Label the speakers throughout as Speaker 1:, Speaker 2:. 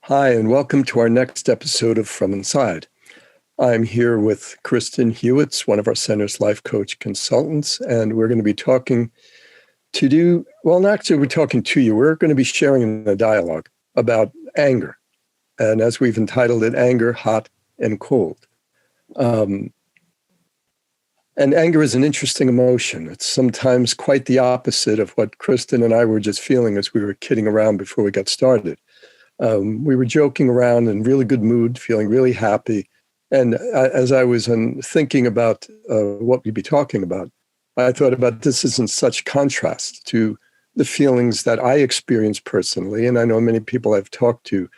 Speaker 1: Hi, and welcome to our next episode of From Inside. I'm here with Kristen Huetz, one of our center's life coach consultants, and we're going to be talking we're talking to you. We're going to be sharing a dialogue about anger. And as we've entitled it, Anger, Hot and Cold. And anger is an interesting emotion. It's sometimes quite the opposite of what Kristen and I were just feeling as we were kidding around before we got started. We were joking around in really good mood, feeling really happy. And as I was thinking about what we'd be talking about, I thought about this is in such contrast to the feelings that I experience personally, and I know many people I've talked to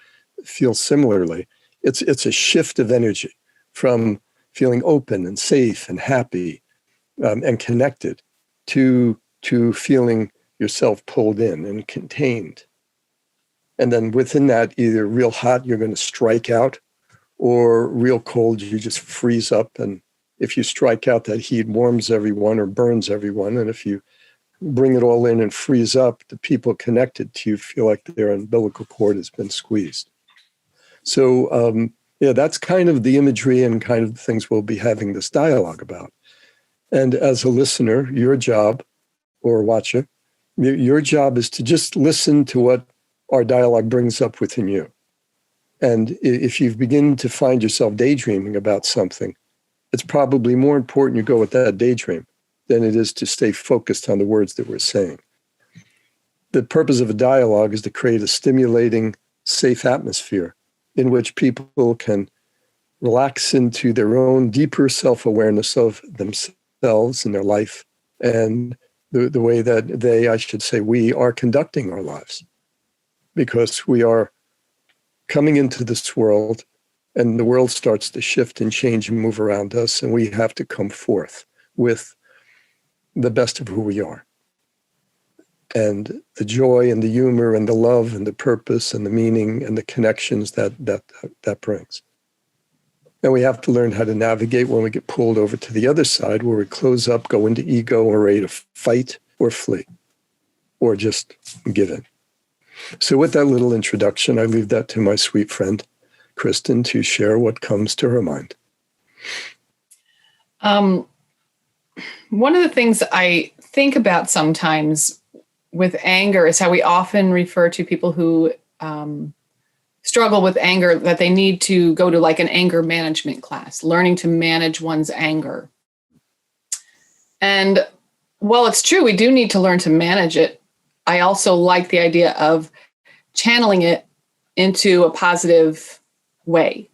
Speaker 1: feel similarly. It's a shift of energy from feeling open and safe and happy and connected to feeling yourself pulled in and contained. And then within that, either real hot, you're going to strike out, or real cold, you just freeze up. And if you strike out, that heat warms everyone or burns everyone. And if you bring it all in and freeze up, the people connected to you feel like their umbilical cord has been squeezed. So, that's kind of the imagery and kind of the things we'll be having this dialogue about. And as a listener, your job, or watcher, your job is to just listen to what our dialogue brings up within you. And if you begin to find yourself daydreaming about something, it's probably more important you go with that daydream than it is to stay focused on the words that we're saying. The purpose of a dialogue is to create a stimulating, safe atmosphere in which people can relax into their own deeper self-awareness of themselves and their life and the way that we are conducting our lives. Because we are coming into this world and the world starts to shift and change and move around us, and we have to come forth with the best of who we are. And the joy and the humor and the love and the purpose and the meaning and the connections that brings. And we have to learn how to navigate when we get pulled over to the other side, where we close up, go into ego, or ready to fight or flee, or just give in. So with that little introduction, I leave that to my sweet friend, Kristen, to share what comes to her mind.
Speaker 2: One of the things I think about sometimes with anger is how we often refer to people who struggle with anger, that they need to go to like an anger management class, learning to manage one's anger. And while it's true, we do need to learn to manage it, I also like the idea of channeling it into a positive way,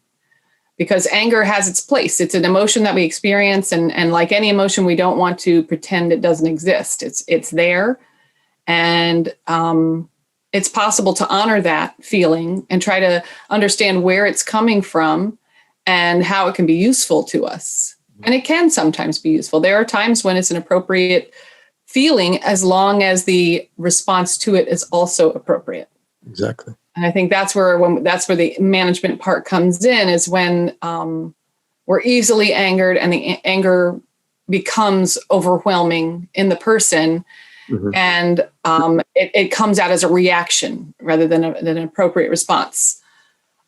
Speaker 2: because anger has its place. It's an emotion that we experience, and like any emotion, we don't want to pretend it doesn't exist. It's there, and it's possible to honor that feeling and try to understand where it's coming from and how it can be useful to us. And it can sometimes be useful. There are times when it's an appropriate feeling, as long as the response to it is also appropriate.
Speaker 1: Exactly.
Speaker 2: And I think that's where the management part comes in, is when we're easily angered and the anger becomes overwhelming in the person. Mm-hmm. And it comes out as a reaction rather than an appropriate response.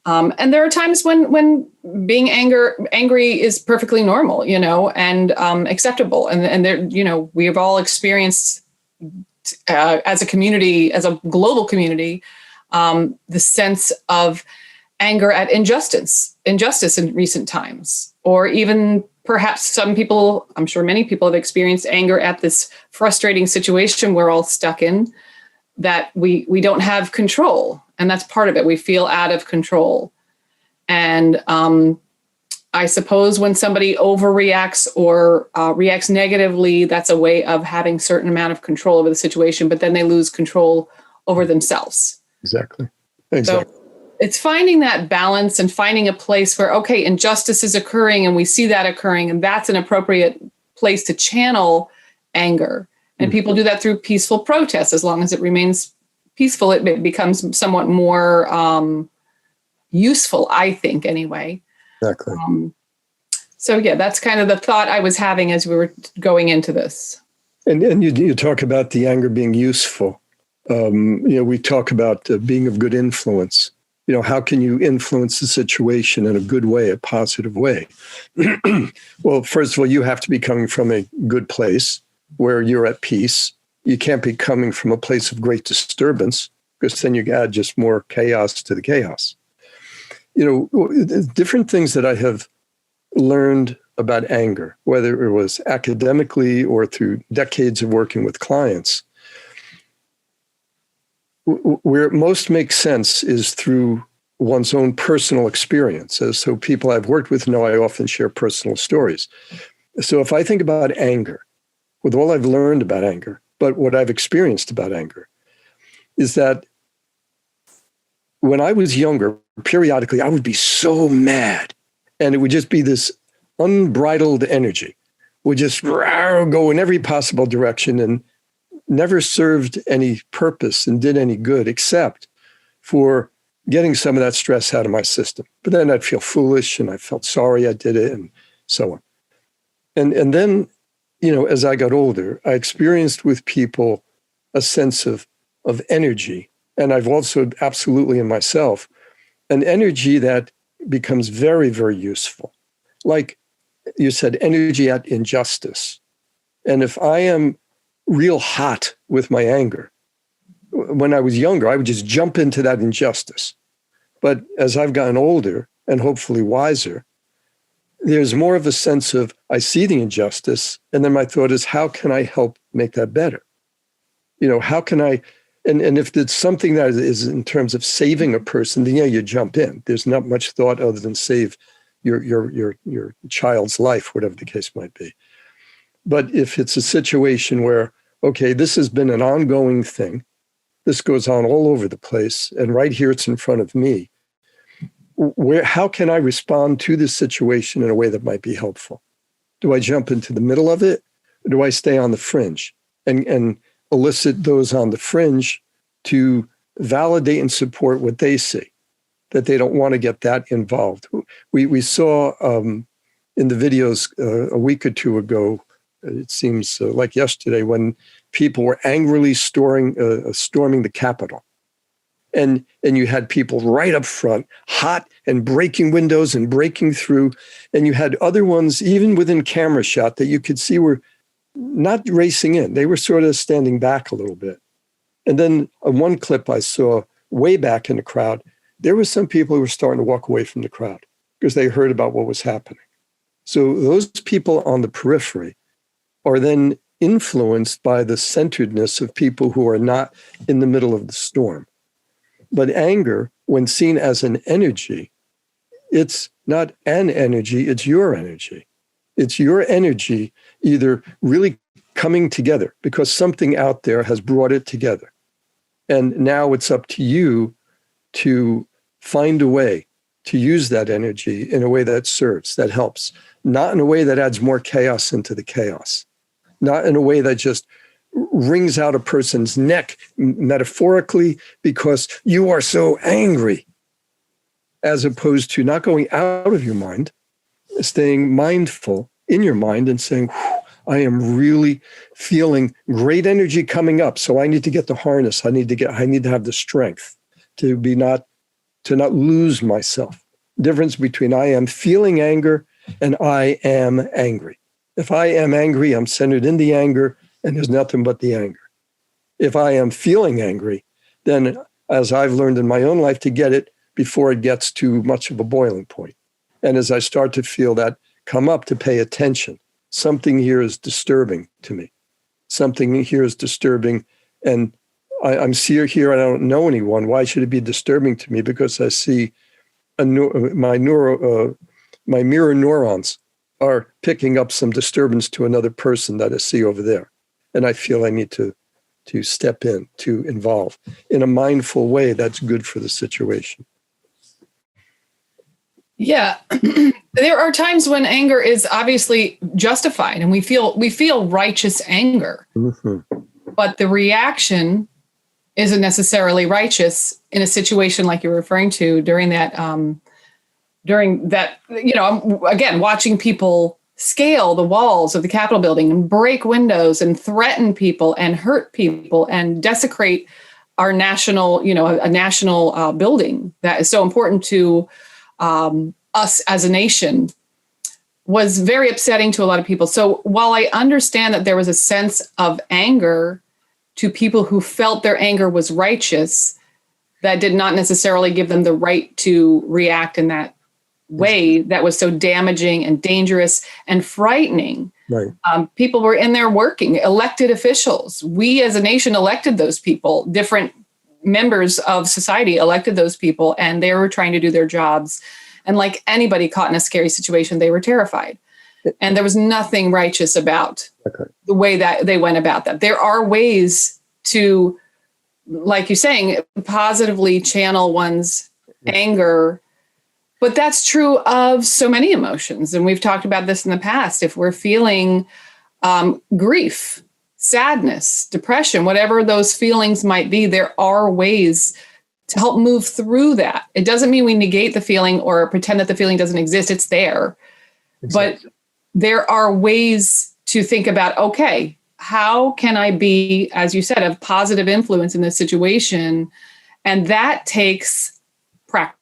Speaker 2: And there are times when being angry is perfectly normal, and acceptable. And there, we have all experienced as a community, as a global community, the sense of anger at injustice in recent times, or even perhaps some people, I'm sure many people have experienced anger at this frustrating situation we're all stuck in, that we don't have control. And that's part of it. We feel out of control. And I suppose when somebody overreacts or reacts negatively, that's a way of having a certain amount of control over the situation, but then they lose control over themselves.
Speaker 1: Exactly.
Speaker 2: So it's finding that balance and finding a place where, okay, injustice is occurring and we see that occurring, and that's an appropriate place to channel anger. And people do that through peaceful protest. As long as it remains peaceful, it becomes somewhat more useful, I think, anyway.
Speaker 1: Exactly.
Speaker 2: So yeah, that's kind of the thought I was having as we were going into this.
Speaker 1: And you talk about the anger being useful. We talk about being of good influence. how can you influence the situation in a good way, a positive way? Well, first of all, you have to be coming from a good place where you're at peace. You can't be coming from a place of great disturbance, because then you add just more chaos to the chaos. Different things that I have learned about anger, whether it was academically or through decades of working with clients, where it most makes sense is through one's own personal experiences. So people I've worked with know I often share personal stories. So if I think about anger, with all I've learned about anger, but what I've experienced about anger, is that when I was younger, periodically, I would be so mad. And it would just be this unbridled energy, would just go in every possible direction and never served any purpose and did any good except for getting some of that stress out of my system. But then I'd feel foolish and I felt sorry I did it and so on. And then, as I got older, I experienced with people a sense of energy. And I've also absolutely in myself, an energy that becomes very, very useful. Like you said, energy at injustice. And if I am real hot with my anger, when I was younger, I would just jump into that injustice. But as I've gotten older and hopefully wiser, there's more of a sense of, I see the injustice, and then my thought is, how can I help make that better? How can I, and if it's something that is in terms of saving a person, then you jump in. There's not much thought other than save your child's life, whatever the case might be. But if it's a situation where, okay, this has been an ongoing thing, this goes on all over the place, and right here it's in front of me, how can I respond to this situation in a way that might be helpful? Do I jump into the middle of it? Or do I stay on the fringe and elicit those on the fringe to validate and support what they see, that they don't want to get that involved? We saw in the videos a week or two ago, it seems like yesterday, when people were angrily storming the Capitol. And you had people right up front, hot and breaking windows and breaking through. And you had other ones, even within camera shot, that you could see were not racing in. They were sort of standing back a little bit. And then on one clip I saw way back in the crowd, there were some people who were starting to walk away from the crowd because they heard about what was happening. So those people on the periphery are then influenced by the centeredness of people who are not in the middle of the storm. But anger, when seen as an energy, it's not an energy, it's your energy. It's your energy either really coming together because something out there has brought it together. And now it's up to you to find a way to use that energy in a way that serves, that helps, not in a way that adds more chaos into the chaos, not in a way that just wrings out a person's neck metaphorically because you are so angry, as opposed to not going out of your mind, staying mindful in your mind and saying, I am really feeling great energy coming up. So I need to get the harness. I need to have the strength to not lose myself. Difference between I am feeling anger and I am angry. If I am angry, I'm centered in the anger, and there's nothing but the anger. If I am feeling angry, then as I've learned in my own life, to get it before it gets too much of a boiling point. And as I start to feel that come up, to pay attention, something here is disturbing to me. Something here is disturbing, and I'm here, I don't know anyone. Why should it be disturbing to me? Because I see my mirror neurons are picking up some disturbance to another person that I see over there. And I feel I need to step in, to involve in a mindful way that's good for the situation.
Speaker 2: Yeah. There are times when anger is obviously justified and we feel righteous anger. Mm-hmm. But the reaction isn't necessarily righteous in a situation like you're referring to during that, again, watching people scale the walls of the Capitol building and break windows and threaten people and hurt people and desecrate our national, a national building that is so important to us as a nation, was very upsetting to a lot of people. So while I understand that there was a sense of anger to people who felt their anger was righteous, that did not necessarily give them the right to react in that way that was so damaging and dangerous and frightening.
Speaker 1: Right.
Speaker 2: People were in there working, elected officials. We as a nation elected those people, different members of society elected those people, and they were trying to do their jobs. And like anybody caught in a scary situation, they were terrified. And there was nothing righteous about the way that they went about that. There are ways to, like you're saying, positively channel one's anger. But that's true of so many emotions. And we've talked about this in the past. If we're feeling grief, sadness, depression, whatever those feelings might be, there are ways to help move through that. It doesn't mean we negate the feeling or pretend that the feeling doesn't exist. It's there. Exactly. But there are ways to think about, okay, how can I be, as you said, a positive influence in this situation? And that takes practice.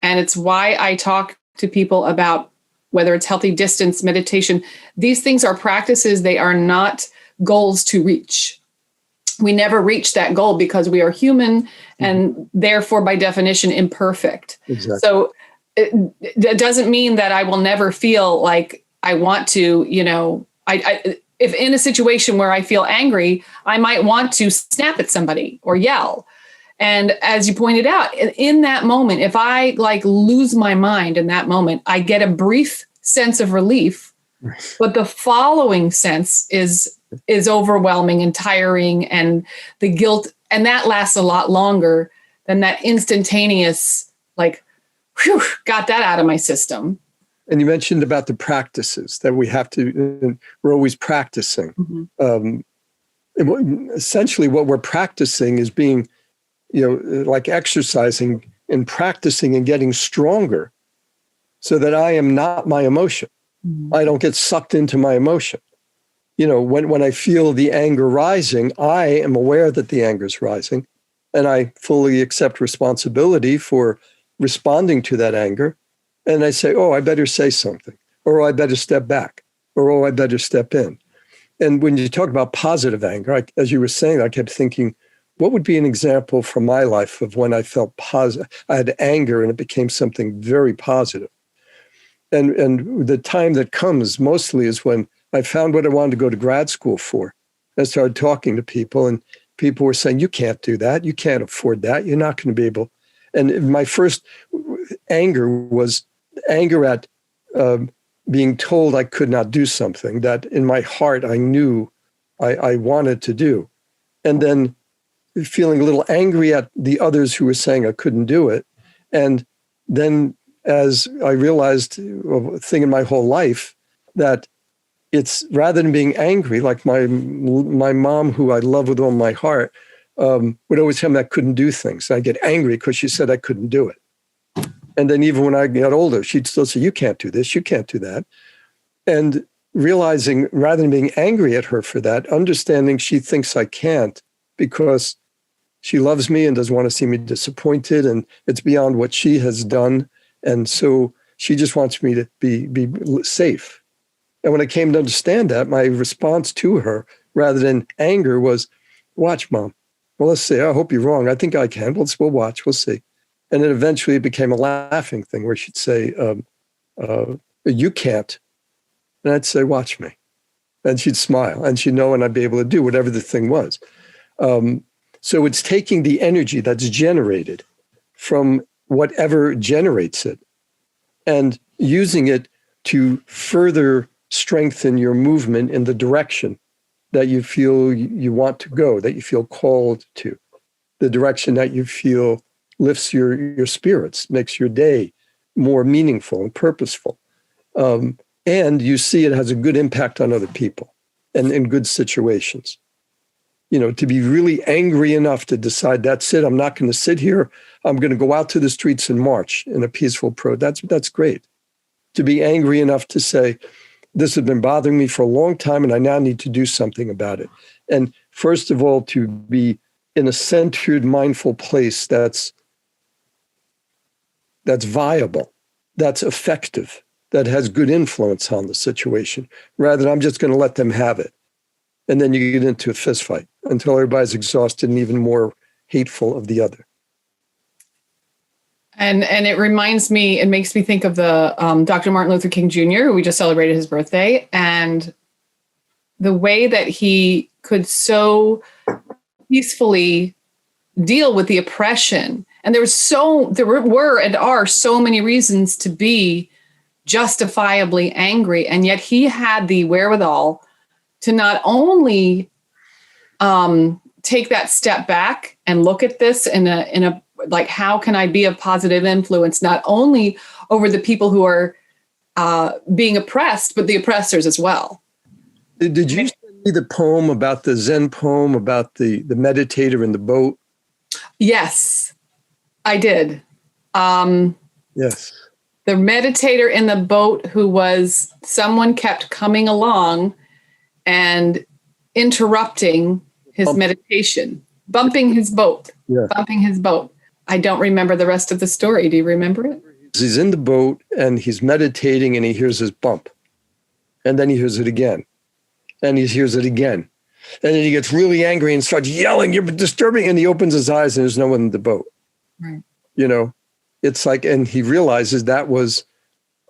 Speaker 2: And it's why I talk to people about whether it's healthy distance, meditation. These things are practices. They are not goals to reach. We never reach that goal because we are human and therefore, by definition, imperfect.
Speaker 1: Exactly.
Speaker 2: So it doesn't mean that I will never feel like I want to, if in a situation where I feel angry, I might want to snap at somebody or yell. And as you pointed out, in that moment, if I lose my mind in that moment, I get a brief sense of relief, but the following sense is overwhelming and tiring, and the guilt, and that lasts a lot longer than that instantaneous, whew, got that out of my system.
Speaker 1: And you mentioned about the practices that we have to, we're always practicing. Essentially what we're practicing is being, like exercising and practicing and getting stronger so that I am not my emotion. I don't get sucked into my emotion. When I feel the anger rising, I am aware that the anger is rising, and I fully accept responsibility for responding to that anger. And I say, oh, I better say something, or I better step back, or oh, I better step in. And when you talk about positive anger, as you were saying, I kept thinking, what would be an example from my life of when I felt positive? I had anger and it became something very positive. And the time that comes mostly is when I found what I wanted to go to grad school for. I started talking to people, and people were saying, you can't do that. You can't afford that. You're not going to be able. And my first anger was anger at being told I could not do something that in my heart I knew I wanted to do. And then feeling a little angry at the others who were saying I couldn't do it. And then as I realized a thing in my whole life, that it's rather than being angry, like my mom, who I love with all my heart, would always tell me I couldn't do things. I get angry because she said I couldn't do it. And then even when I got older, she'd still say, you can't do this, you can't do that. And realizing, rather than being angry at her for that, understanding she thinks I can't because she loves me and doesn't want to see me disappointed, and it's beyond what she has done. And so she just wants me to be safe. And when I came to understand that, my response to her, rather than anger, was, watch, Mom. Well, let's see. I hope you're wrong. I think I can. We'll watch. We'll see. And then eventually it became a laughing thing where she'd say, you can't. And I'd say, watch me. And she'd smile, and she'd know, and I'd be able to do whatever the thing was. So it's taking the energy that's generated from whatever generates it and using it to further strengthen your movement in the direction that you feel you want to go, that you feel called to, the direction that you feel lifts your spirits, makes your day more meaningful and purposeful. And you see it has a good impact on other people and in good situations. To be really angry enough to decide, that's it, I'm not going to sit here. I'm going to go out to the streets and march in a peaceful that's great. To be angry enough to say, this has been bothering me for a long time and I now need to do something about it. And first of all, to be in a centered, mindful place that's viable, that's effective, that has good influence on the situation, rather than I'm just going to let them have it. And then you get into a fist fight until everybody's exhausted and even more hateful of the other.
Speaker 2: And it makes me think of the Dr. Martin Luther King Jr., who we just celebrated his birthday, and the way that he could so peacefully deal with the oppression. And there were and are so many reasons to be justifiably angry. And yet he had the wherewithal to not only take that step back and look at this in a like, how can I be a positive influence, not only over the people who are being oppressed, but the oppressors as well.
Speaker 1: Did you send me the poem about the Zen poem about the meditator in the boat?
Speaker 2: Yes, I did.
Speaker 1: Yes.
Speaker 2: The meditator in the boat someone kept coming along and interrupting his meditation, bumping his boat. I don't remember the rest of the story. Do you remember it?
Speaker 1: He's in the boat and he's meditating and he hears his bump. And then he hears it again. And he hears it again. And then he gets really angry and starts yelling, "You're disturbing." And he opens his eyes and there's no one in the boat.
Speaker 2: Right.
Speaker 1: It's like, and he realizes that was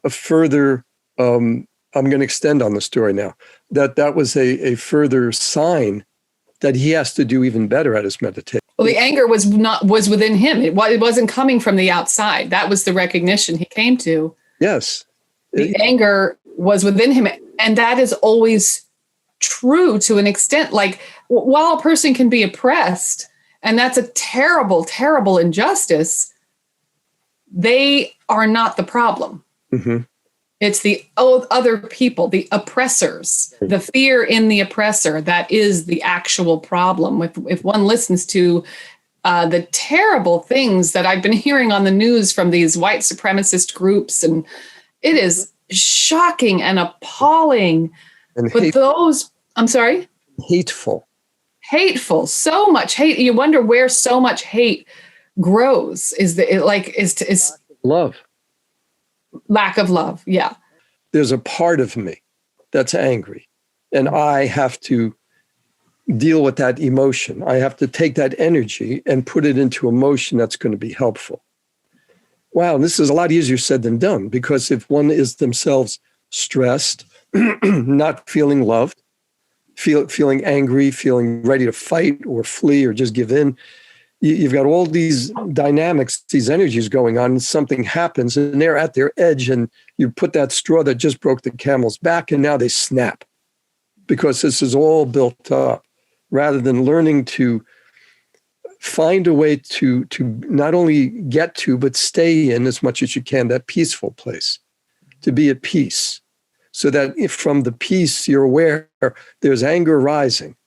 Speaker 1: a further, I'm going to extend on the story now, that was a further sign that he has to do even better at his meditation.
Speaker 2: Well, the anger was within him. It wasn't coming from the outside. That was the recognition he came to.
Speaker 1: Yes.
Speaker 2: The anger was within him. And that is always true to an extent. Like, while a person can be oppressed, and that's a terrible, terrible injustice, they are not the problem.
Speaker 1: Mm-hmm.
Speaker 2: It's the other people, the oppressors, the fear in the oppressor. That is the actual problem. If one listens to the terrible things that I've been hearing on the news from these white supremacist groups, and it is shocking and appalling.
Speaker 1: And
Speaker 2: but I'm sorry?
Speaker 1: Hateful,
Speaker 2: so much hate. You wonder where so much hate grows. Is
Speaker 1: love.
Speaker 2: Lack of love. Yeah.
Speaker 1: There's a part of me that's angry, and I have to deal with that emotion. I have to take that energy and put it into emotion that's going to be helpful. Wow, this is a lot easier said than done, because if one is themselves stressed, not feeling loved, feeling angry, feeling ready to fight or flee or just give in, you've got all these dynamics, these energies going on, and something happens and they're at their edge, and you put that straw that just broke the camel's back and now they snap because this is all built up, rather than learning to find a way to not only get to, but stay in as much as you can, that peaceful place, to be at peace, so that if from the peace you're aware there's anger rising,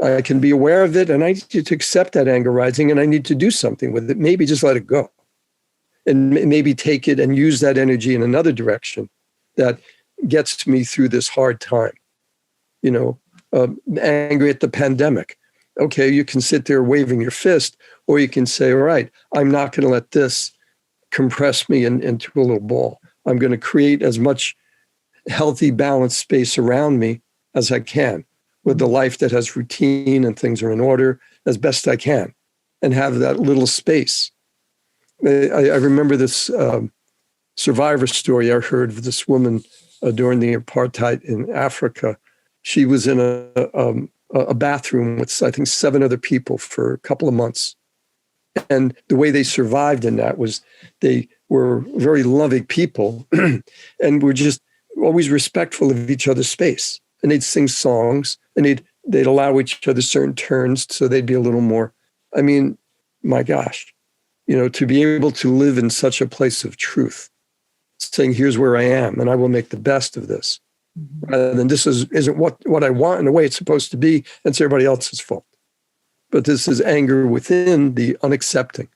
Speaker 1: I can be aware of it, and I need to accept that anger rising, and I need to do something with it. Maybe just let it go, and maybe take it and use that energy in another direction that gets me through this hard time. Angry at the pandemic. Okay, you can sit there waving your fist, or you can say, all right, I'm not going to let this compress me into a little ball. I'm going to create as much healthy, balanced space around me as I can, with the life that has routine and things are in order as best I can, and have that little space. I remember this survivor story I heard of this woman during the apartheid in Africa. She was in a bathroom with, I think, 7 other people for a couple of months. And the way they survived in that was they were very loving people and were just always respectful of each other's space. And they'd sing songs, and they'd allow each other certain turns, so they'd be a little more, my gosh, to be able to live in such a place of truth, saying, here's where I am, and I will make the best of this, rather than this isn't what I want in the way it's supposed to be, and it's everybody else's fault. But this is anger within the unaccepting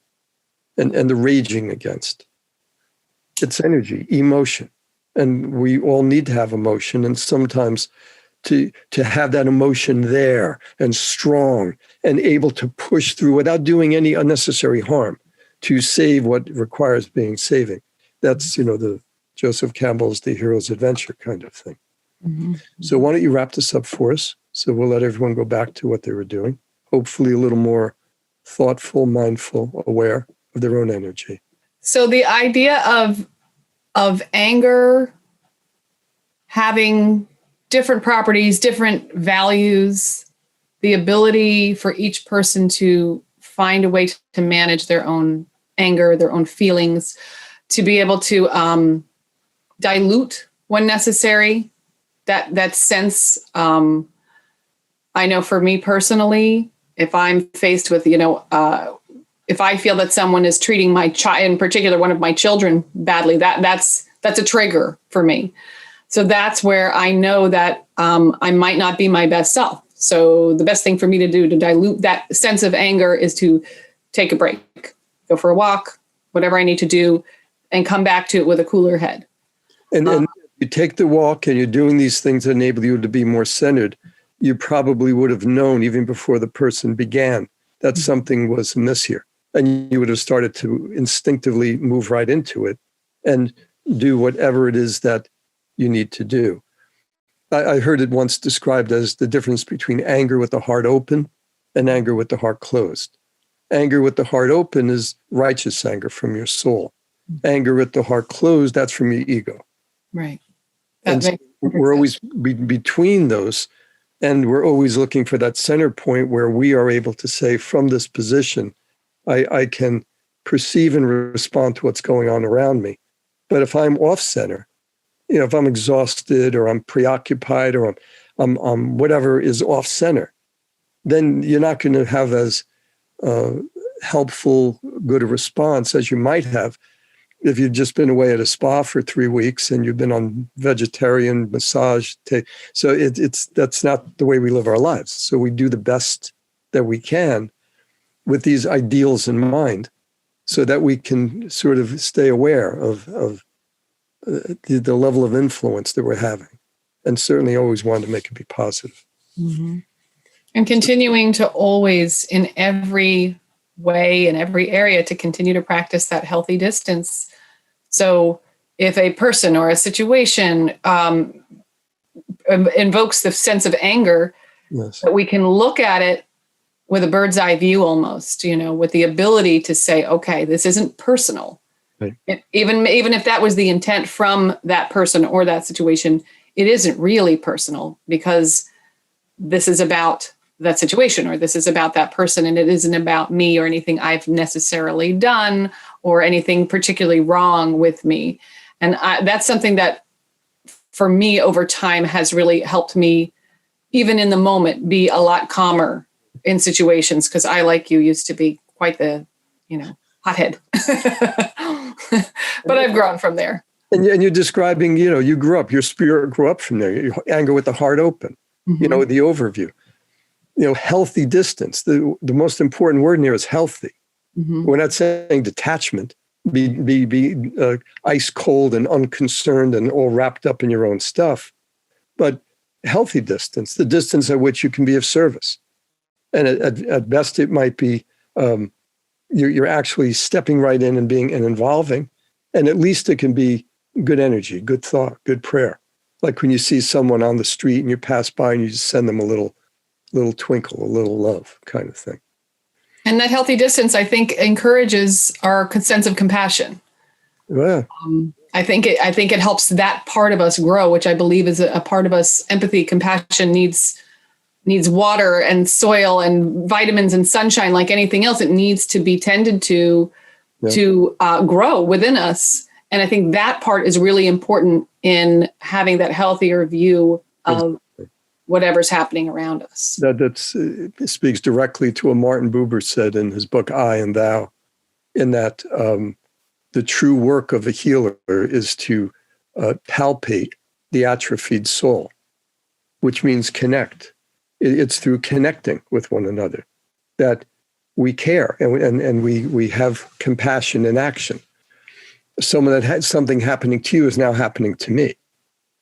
Speaker 1: and the raging against. It's energy, emotion. And we all need to have emotion. And sometimes to have that emotion there and strong and able to push through without doing any unnecessary harm to save what requires being saving. That's, the Joseph Campbell's The Hero's Adventure kind of thing.
Speaker 2: Mm-hmm.
Speaker 1: So why don't you wrap this up for us? So we'll let everyone go back to what they were doing. Hopefully a little more thoughtful, mindful, aware of their own energy.
Speaker 2: So the idea of anger having different properties, different values, the ability for each person to find a way to manage their own anger, their own feelings, to be able to dilute when necessary, that sense. I know for me personally, if I'm faced with, if I feel that someone is treating my child, in particular, one of my children badly, that's a trigger for me. So that's where I know that I might not be my best self. So the best thing for me to do to dilute that sense of anger is to take a break, go for a walk, whatever I need to do, and come back to it with a cooler head.
Speaker 1: And you take the walk and you're doing these things that enable you to be more centered. You probably would have known even before the person began that something was amiss here. And you would have started to instinctively move right into it and do whatever it is that you need to do. I heard it once described as the difference between anger with the heart open and anger with the heart closed. Anger with the heart open is righteous anger from your soul. Anger with the heart closed, that's from your ego.
Speaker 2: Right.
Speaker 1: And so we're always between those, and we're always looking for that center point where we are able to say, from this position, I can perceive and respond to what's going on around me. But if I'm off center, if I'm exhausted or I'm preoccupied or I'm whatever is off center, then you're not going to have as helpful, good a response as you might have if you've just been away at a spa for 3 weeks and you've been on vegetarian massage. So that's not the way we live our lives. So we do the best that we can with these ideals in mind so that we can sort of stay aware of the level of influence that we're having, and certainly always want to make it be positive.
Speaker 2: Mm-hmm. And continuing to always, in every way, in every area, to continue to practice that healthy distance. So if a person or a situation invokes the sense of anger,
Speaker 1: yes,
Speaker 2: that we can look at it with a bird's eye view almost, with the ability to say, okay, this isn't personal.
Speaker 1: right.
Speaker 2: Even if that was the intent from that person or that situation, it isn't really personal because this is about that situation or this is about that person, and it isn't about me or anything I've necessarily done or anything particularly wrong with me. And that's something that for me over time has really helped me, even in the moment, be a lot calmer in situations, because I, like you, used to be quite the, hothead. But I've grown from there.
Speaker 1: And you're describing, you grew up, your spirit grew up from there, your anger with the heart open,
Speaker 2: Mm-hmm.
Speaker 1: The overview, healthy distance. The most important word in here is healthy.
Speaker 2: Mm-hmm.
Speaker 1: We're not saying detachment, be ice cold and unconcerned and all wrapped up in your own stuff, but healthy distance, the distance at which you can be of service. And at best, it might be you're actually stepping right in and being and involving. And at least it can be good energy, good thought, good prayer. Like when you see someone on the street and you pass by and you just send them a little twinkle, a little love kind of thing.
Speaker 2: And that healthy distance, I think, encourages our sense of compassion.
Speaker 1: Yeah.
Speaker 2: I think it helps that part of us grow, which I believe is a part of us. Empathy, compassion needs water and soil and vitamins and sunshine like anything else. It needs to be tended to grow within us. And I think that part is really important in having that healthier view of whatever's happening around us.
Speaker 1: That speaks directly to what Martin Buber said in his book, I and Thou, in that the true work of a healer is to palpate the atrophied soul, which means connect. It's through connecting with one another that we care and we have compassion in action. Someone that had something happening to you is now happening to me.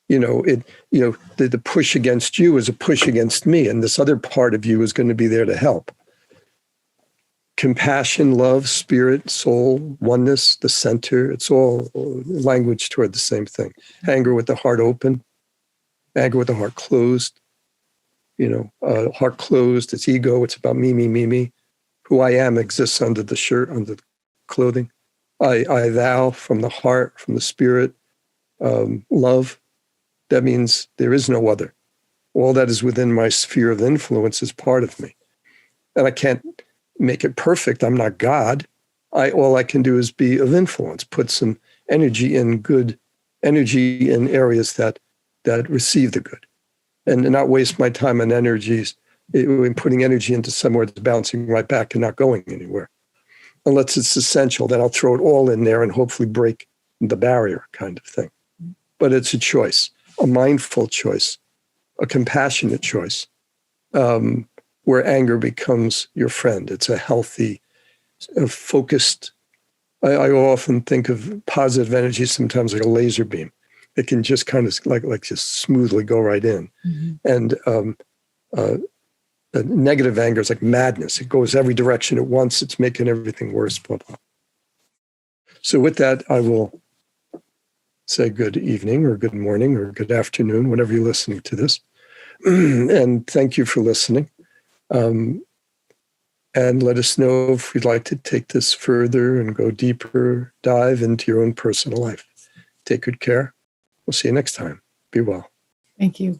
Speaker 1: The push against you is a push against me, and this other part of you is going to be there to help. Compassion, love, spirit, soul, oneness, the center, it's all language toward the same thing. Anger with the heart open, anger with the heart closed. Heart closed, it's ego, it's about me, me, me, me. Who I am exists under the shirt, under the clothing. I, thou, from the heart, from the spirit. Love, that means there is no other. All that is within my sphere of influence is part of me. And I can't make it perfect. I'm not God. All I can do is be of influence, put some energy in good energy in areas that receive the good, and not waste my time and energies in putting energy into somewhere that's bouncing right back and not going anywhere. Unless it's essential, then I'll throw it all in there and hopefully break the barrier kind of thing. But it's a choice, a mindful choice, a compassionate choice, where anger becomes your friend. It's a healthy, focused. I often think of positive energy sometimes like a laser beam. It can just kind of like just smoothly go right in. Mm-hmm. And negative anger is like madness. It goes every direction at once. It's making everything worse, blah, blah. So with that, I will say good evening or good morning or good afternoon, whenever you're listening to this. And thank you for listening. And let us know if you'd like to take this further and go deeper, dive into your own personal life. Take good care. We'll see you next time. Be well.
Speaker 2: Thank you.